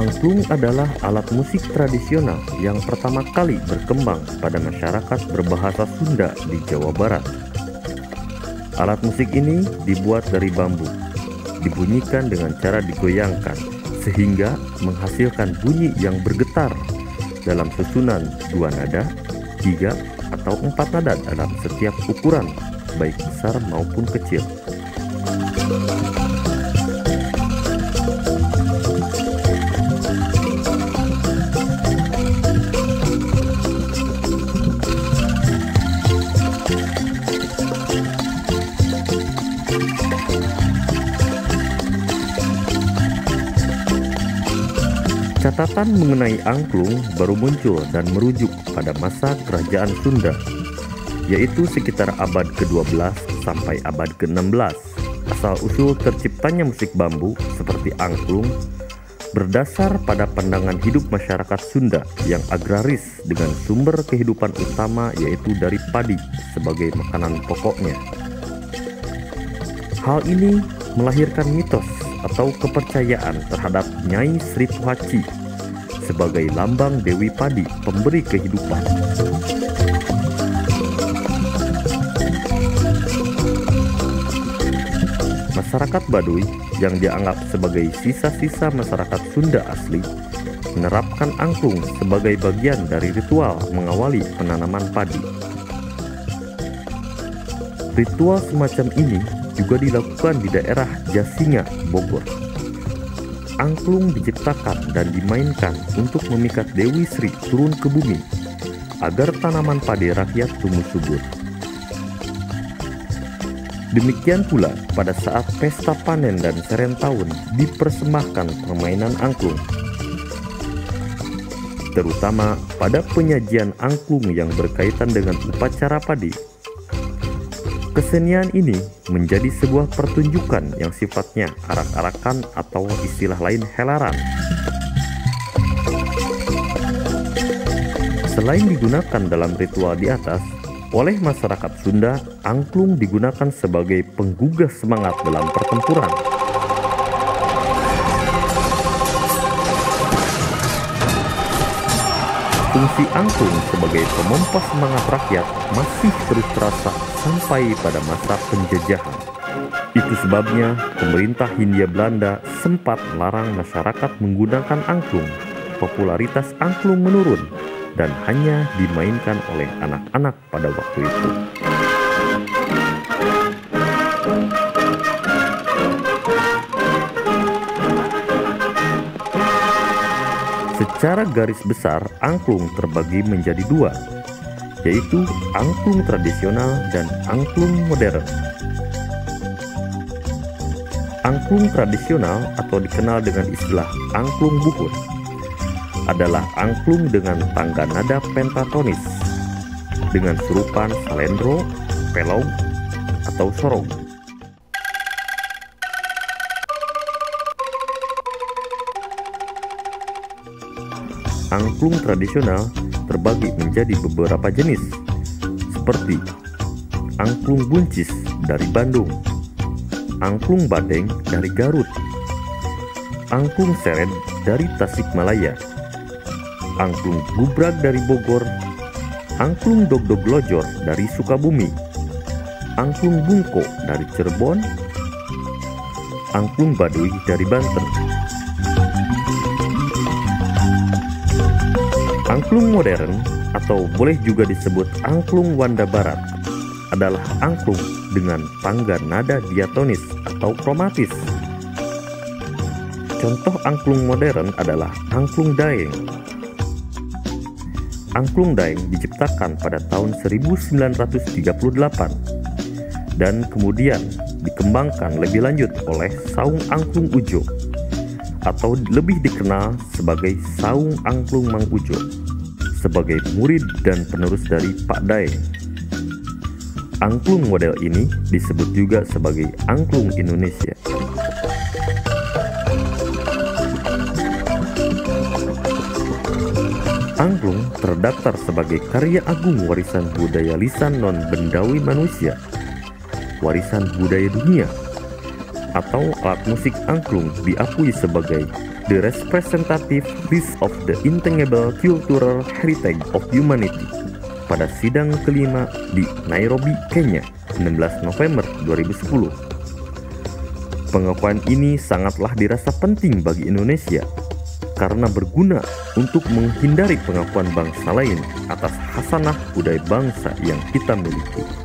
Angklung adalah alat musik tradisional yang pertama kali berkembang pada masyarakat berbahasa Sunda di Jawa Barat. Alat musik ini dibuat dari bambu, dibunyikan dengan cara digoyangkan sehingga menghasilkan bunyi yang bergetar dalam susunan 2 nada, 3 atau 4 nada dalam setiap ukuran, baik besar maupun kecil. Catatan mengenai angklung baru muncul dan merujuk pada masa kerajaan Sunda, yaitu sekitar abad ke-12 sampai abad ke-16. Asal-usul terciptanya musik bambu seperti angklung berdasar pada pandangan hidup masyarakat Sunda yang agraris dengan sumber kehidupan utama yaitu dari padi sebagai makanan pokoknya. Hal ini melahirkan mitos atau kepercayaan terhadap Nyai Sri Pohaci sebagai lambang Dewi Padi, pemberi kehidupan. Masyarakat Baduy yang dianggap sebagai sisa-sisa masyarakat Sunda asli menerapkan angklung sebagai bagian dari ritual mengawali penanaman padi. Ritual semacam ini juga dilakukan di daerah Jasinga, Bogor. Angklung diciptakan dan dimainkan untuk memikat Dewi Sri turun ke bumi agar tanaman padi rakyat tumbuh subur. Demikian pula pada saat pesta panen dan seren tahun dipersembahkan permainan angklung, terutama pada penyajian angklung yang berkaitan dengan upacara padi. Kesenian ini menjadi sebuah pertunjukan yang sifatnya arak-arakan atau istilah lain helaran. Selain digunakan dalam ritual di atas, oleh masyarakat Sunda, angklung digunakan sebagai penggugah semangat dalam pertempuran. Fungsi angklung sebagai pemompa semangat rakyat masih terus terasa sampai pada masa penjajahan. Itu sebabnya pemerintah Hindia Belanda sempat melarang masyarakat menggunakan angklung. Popularitas angklung menurun dan hanya dimainkan oleh anak-anak pada waktu itu. Secara garis besar, angklung terbagi menjadi 2, yaitu angklung tradisional dan angklung modern. Angklung tradisional atau dikenal dengan istilah angklung buhur adalah angklung dengan tangga nada pentatonis dengan serupan salendro, pelog, atau sorong. Angklung tradisional terbagi menjadi beberapa jenis, seperti angklung buncis dari Bandung, angklung badeng dari Garut, angklung seret dari Tasikmalaya, angklung gubrag dari Bogor, angklung dogdog lojor dari Sukabumi, angklung bungko dari Cirebon, angklung Baduy dari Banten. Angklung modern atau boleh juga disebut angklung Wanda Barat adalah angklung dengan tangga nada diatonis atau kromatis. Contoh angklung modern adalah angklung daeng. Angklung daeng diciptakan pada tahun 1938 dan kemudian dikembangkan lebih lanjut oleh Saung Angklung Ujo atau lebih dikenal sebagai Saung Angklung Mang Ujo sebagai murid dan penerus dari Pak Daeng. Angklung model ini disebut juga sebagai angklung Indonesia. Angklung terdaftar sebagai karya agung warisan budaya lisan non-bendawi manusia, warisan budaya dunia, atau alat musik angklung diakui sebagai the representative list of the intangible cultural heritage of humanity pada sidang kelima di Nairobi, Kenya, 19 November 2010. Pengakuan ini sangatlah dirasa penting bagi Indonesia karena berguna untuk menghindari pengakuan bangsa lain atas khasanah budaya bangsa yang kita miliki.